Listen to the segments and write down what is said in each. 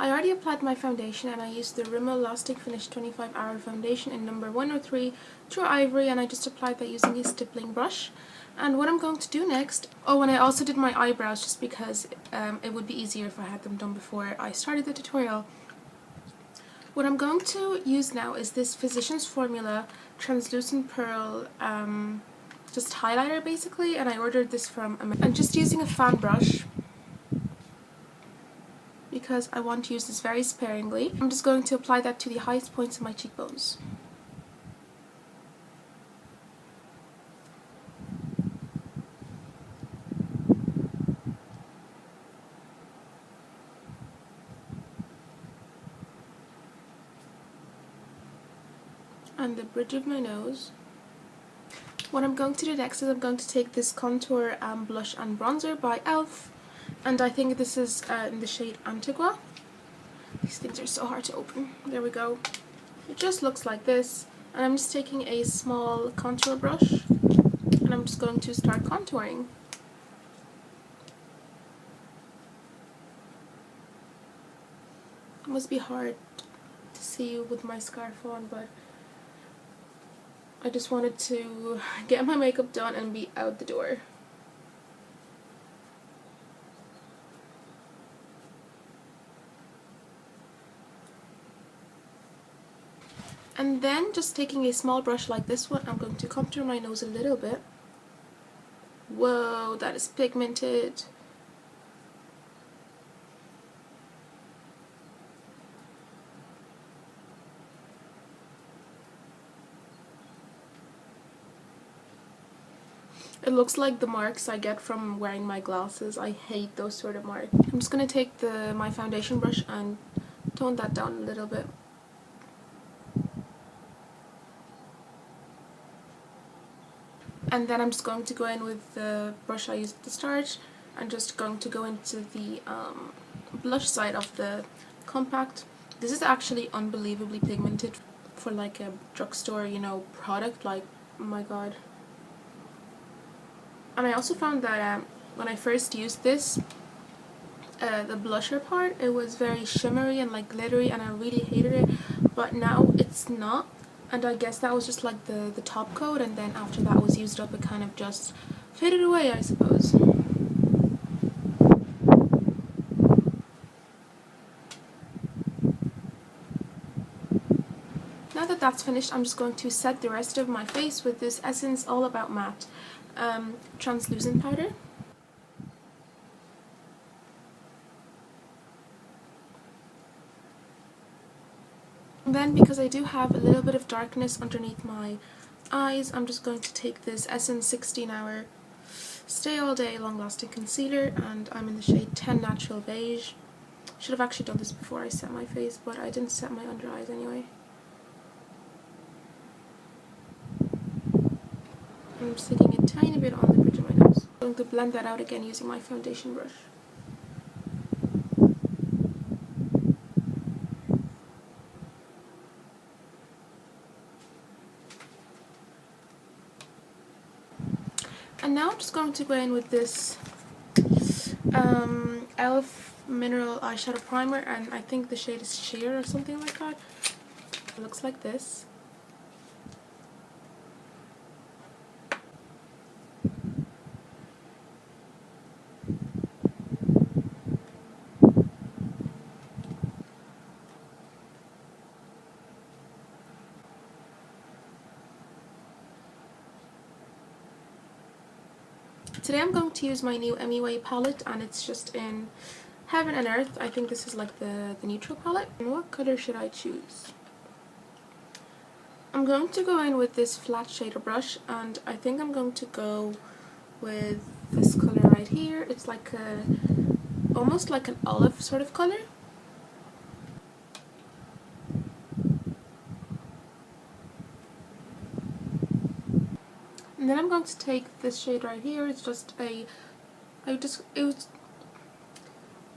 I already applied my foundation and I used the Rimmel Lasting Finish 25 Hour Foundation in number 103 True Ivory, and I just applied that using a stippling brush. And what I'm going to do next, oh, and I also did my eyebrows just because it would be easier if I had them done before I started the tutorial. What I'm going to use now is this Physicians Formula Translucent Pearl just highlighter basically, and I ordered this from America. I'm just using a fan brush because I want to use this very sparingly. I'm just going to apply that to the highest points of my cheekbones. And the bridge of my nose. What I'm going to do next is I'm going to take this contour blush and bronzer by e.l.f. and I think this is in the shade Antigua. These things are so hard to open. There we go. It just looks like this, and I'm just taking a small contour brush and I'm just going to start contouring. It must be hard to see with my scarf on, but I just wanted to get my makeup done and be out the door. And then just taking a small brush like this one, I'm going to contour my nose a little bit. Whoa, that is pigmented. It looks like the marks I get from wearing my glasses. I hate those sort of marks. I'm just going to take my foundation brush and tone that down a little bit. And then I'm just going to go in with the brush I used at the start. I'm just going to go into the blush side of the compact. This is actually unbelievably pigmented for like a drugstore, you know, product. Like, oh my god. And I also found that when I first used this, the blusher part, it was very shimmery and like glittery, and I really hated it. But now it's not, and I guess that was just like the top coat, and then after that was used up, it kind of just faded away, I suppose. Now that that's finished, I'm just going to set the rest of my face with this Essence All About Matte translucent powder. And then, because I do have a little bit of darkness underneath my eyes, I'm just going to take this Essence 16 Hour Stay All Day Long Lasting Concealer, and I'm in the shade 10 Natural Beige. Should have actually done this before I set my face, but I didn't set my under eyes anyway. I'm just taking a tiny bit on the bridge of my nose. I'm going to blend that out again using my foundation brush. And now I'm just going to go in with this e.l.f. Mineral Eyeshadow Primer, and I think the shade is Sheer or something like that. It looks like this. Today I'm going to use my new MUA palette, and it's just in Heaven and Earth. I think this is like the neutral palette. And what color should I choose? I'm going to go in with this flat shader brush, and I think I'm going to go with this color right here. It's like almost like an olive sort of color. And then I'm going to take this shade right here. It's just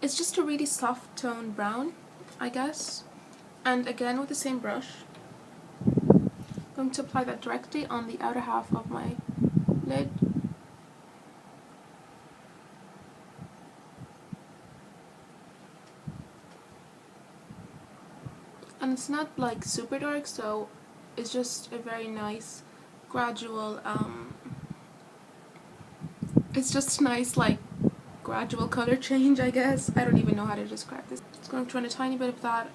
it's just a really soft tone brown, I guess. And again with the same brush, I'm going to apply that directly on the outer half of my lid. and it's not like super dark, so it's just a very nice gradual it's just nice like gradual color change, I guess. I don't even know how to describe this. Just going to run a tiny bit of that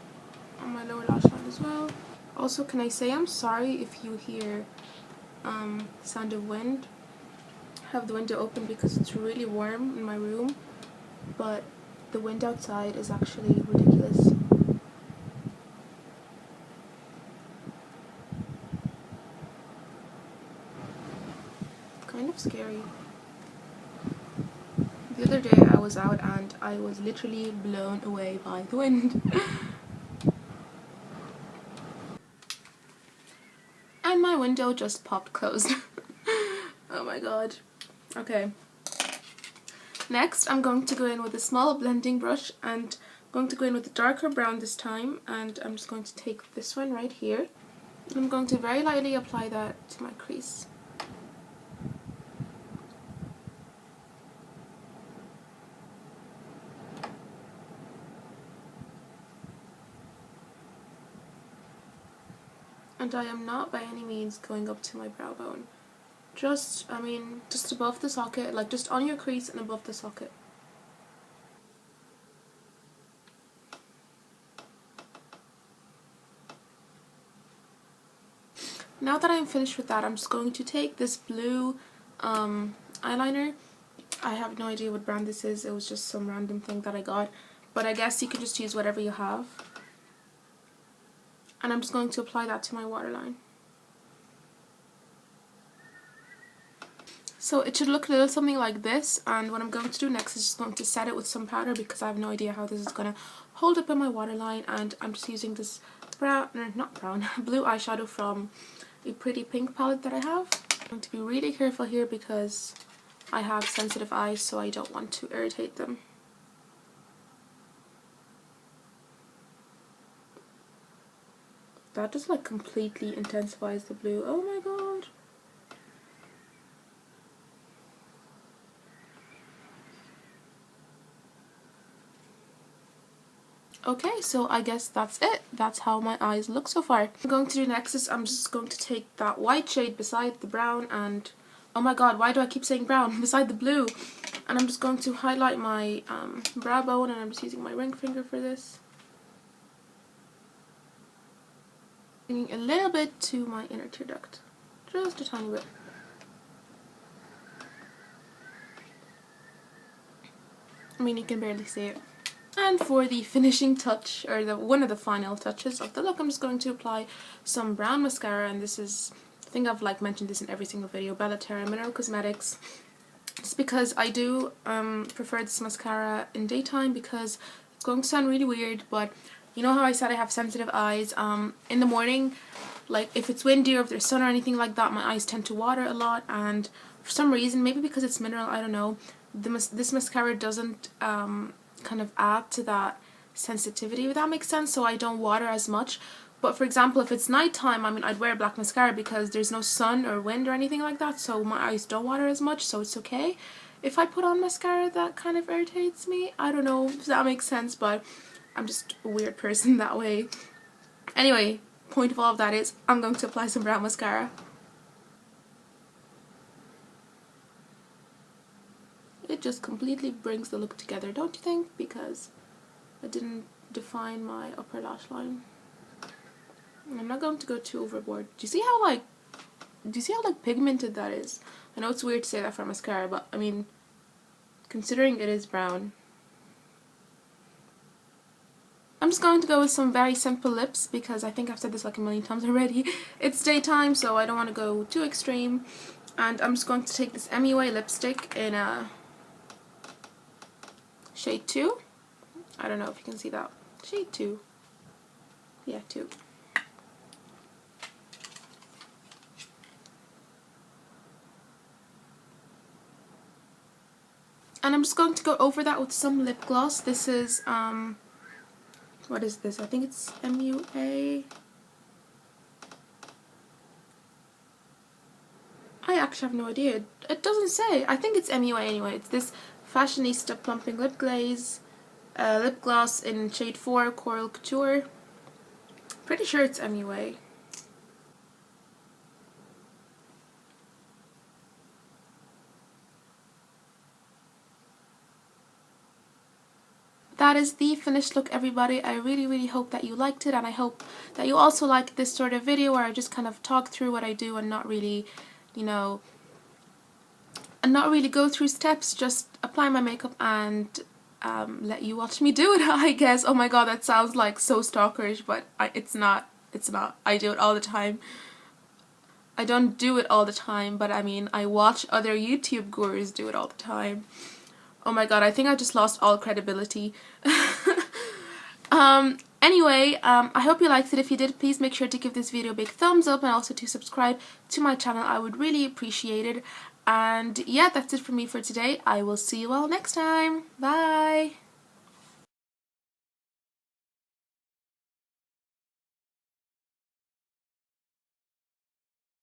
on my lower lash line as well. Also, can I say I'm sorry if you hear sound of wind. I have the window open because it's really warm in my room, but the wind outside is actually ridiculous. Kind of scary. The other day I was out and I was literally blown away by the wind. And my window just popped closed. Oh my god. Okay. Next I'm going to go in with a small blending brush, and I'm going to go in with a darker brown this time, and I'm just going to take this one right here. And I'm going to very lightly apply that to my crease. And I am not by any means going up to my brow bone. Just, I mean, just above the socket, like just on your crease and above the socket. Now that I'm finished with that, I'm just going to take this blue eyeliner. I have no idea what brand this is, it was just some random thing that I got, but I guess you can just use whatever you have. And I'm just going to apply that to my waterline. So it should look a little something like this, and what I'm going to do next is just going to set it with some powder because I have no idea how this is going to hold up in my waterline, and I'm just using this brown, or not brown, blue eyeshadow from a pretty pink palette that I have. I'm going to be really careful here because I have sensitive eyes, so I don't want to irritate them. That just like completely intensifies the blue. Oh my god. Okay, so I guess that's it. That's how my eyes look so far. What I'm going to do next is I'm just going to take that white shade beside the brown and, oh my god, why do I keep saying brown? Beside the blue. And I'm just going to highlight my brow bone, and I'm just using my ring finger for this. Bringing a little bit to my inner tear duct. Just a tiny bit. I mean, you can barely see it. And for the finishing touch, or one of the final touches of the look, I'm just going to apply some brown mascara, and this is, I think I've like mentioned this in every single video, Terra Mineral Cosmetics. It's because I do prefer this mascara in daytime, because it's going to sound really weird, but you know how I said I have sensitive eyes? In the morning, like if it's windy or if there's sun or anything like that, my eyes tend to water a lot, and for some reason, maybe because it's mineral, I don't know, this mascara doesn't kind of add to that sensitivity, if that makes sense, so I don't water as much. But for example, if it's nighttime, I mean, I'd wear black mascara because there's no sun or wind or anything like that, so my eyes don't water as much, so it's okay. If I put on mascara that kind of irritates me, I don't know if that makes sense, but I'm just a weird person that way. Anyway, point of all of that is I'm going to apply some brown mascara. It just completely brings the look together, don't you think? Because I didn't define my upper lash line. I'm not going to go too overboard. Do you see how pigmented that is? I know it's weird to say that for mascara, but I mean, considering it is brown. I'm just going to go with some very simple lips because I think I've said this like a million times already. It's daytime, so I don't want to go too extreme. And I'm just going to take this MUA lipstick in a shade 2. I don't know if you can see that. Shade 2. Yeah, 2. And I'm just going to go over that with some lip gloss. This is, what is this? I think it's MUA. I actually have no idea. It doesn't say. I think it's MUA anyway. It's this Fashionista Plumping Lip Glaze, lip gloss in shade 4, Coral Couture. Pretty sure it's MUA. That is the finished look, everybody. I really hope that you liked it, and I hope that you also like this sort of video where I just kind of talk through what I do and not really, you know, and not really go through steps, just apply my makeup and let you watch me do it, I guess. Oh my god, that sounds like so stalkerish, but it's not. It's not. I do it all the time. I don't do it all the time, but I mean, I watch other YouTube gurus do it all the time. Oh my god, I think I just lost all credibility. Anyway, I hope you liked it. If you did, please make sure to give this video a big thumbs up and also to subscribe to my channel. I would really appreciate it. And yeah, that's it for me for today. I will see you all next time. Bye!